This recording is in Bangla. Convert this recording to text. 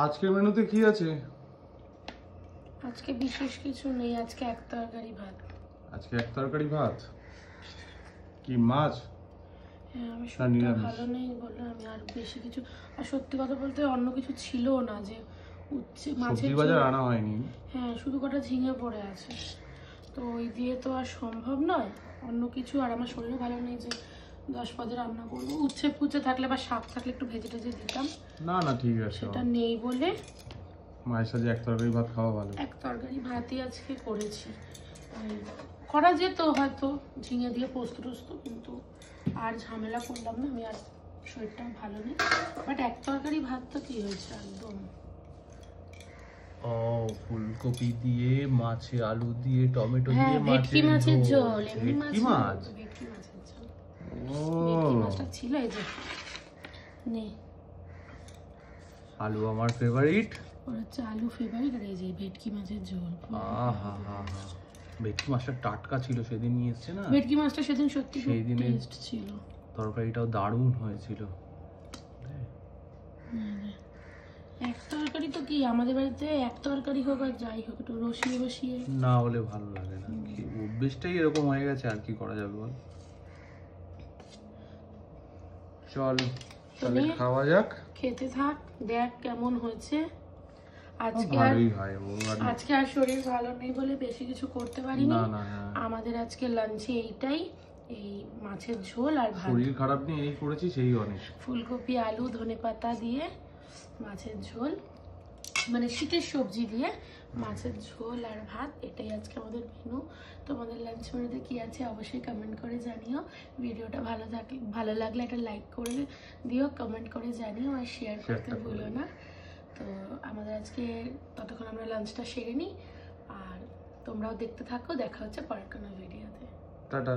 আজকের মেনুতে কি আছে? আজকে বিশেষ কিছু নেই, আজকে এক তরকারি ভাত। আজকে এক তরকারি ভাত? কি মাছ? হ্যাঁ, আমি শরীরটা ভালো নেই বলে আমি আর বেশি কিছু, আর সত্যি কথা বলতে অন্য কিছু ছিল না, যে উচ্ছে মাছের বাজার আনা হয়নি। হ্যাঁ, শুধু কটা ঝিঙে পড়ে আছে, তো ওই দিয়ে তো আর সম্ভব নয় অন্য কিছু। আর আমার শরীরও ভালো নেই যে 10 পদে রান্না করবো। উচ্ছে ফুচ্ছে থাকলে বা শাক থাকলে একটু ভেজে টেজে দিতাম, না না ঠিক আছে, সেটা নেই বলে মায়ের সাথে এক তরকারি ভাত খাওয়া ভালো। এক তরকারি ভাতই আজকে করেছি। করা যেত হয়তো ঝিঙে দিয়ে পোস্ত টোস্ত, কিন্তু আর ঝামেলা করলাম না, আমি আর শরীরটাও ভালো নেই। বাট এক তরকারি ভাতটা কি হয়েছে একদম। ও ফুলকপি দিয়ে মাছে আলু দিয়ে টমেটো দিয়ে ভেটকি মাছের ঝোল। ভেটকি মাছ? ভেটকি মাছের ঝোল। ও ভেটকি মাছটা ছিল এই যে নে। আলু আমার ফেভারিট। ওর হচ্ছে আলু ফেভারিট, আর এই যে ভেটকি মাছের ঝোল। আহা হা হা, ভেটকি মাছটা টাটকা ছিল, সেদিন নিয়ে এসছে না। ভেটকি মাছটা সেদিন সত্যি সেই দিনের টেস্ট ছিল, তরকারিটাও দারুণ হয়েছিল। এক তরকারি তো কি আমাদের বাড়িতে এক তরকারি হোক আর যাই হোক একটু রসিয়ে বসিয়ে না হলে ভালো লাগে না, অভ্যেসটাই এরকম হয়ে গেছে, আর কি করা যাবে বল। চল তাহলে খাওয়া যাক। খেতে থাক, দেখ কেমন হয়েছে। আজকে আর শরীর ভালো নেই বলে বেশি কিছু করতে পারিনি। আমাদের আজকে লাঞ্চে এইটাই, এই মাছের ঝোল আর ভাত। শরীর খারাপ নিয়ে এই করেছি সেই অনেক। ফুলকপি আলু ধনেপাতা দিয়ে মাছের ঝোল, মানে শীতের সবজি দিয়ে মাছের ঝোল আর ভাত, এটাই আজকে আমাদের মেনু। তোমাদের লাঞ্চ মেনুতে কি আছে অবশ্যই কমেন্ট করে জানিও। ভিডিওটা ভালো লাগলে একটা লাইক করে দিও, কমেন্ট করে জানিও, আর শেয়ার করতে ভুলো না। তো আমাদের আজকে ততক্ষণ আমরা লাঞ্চটা সেরে নিই, আর তোমরাও দেখতে থাকো। দেখা হচ্ছে পরের কোনো ভিডিওতে। টাটা।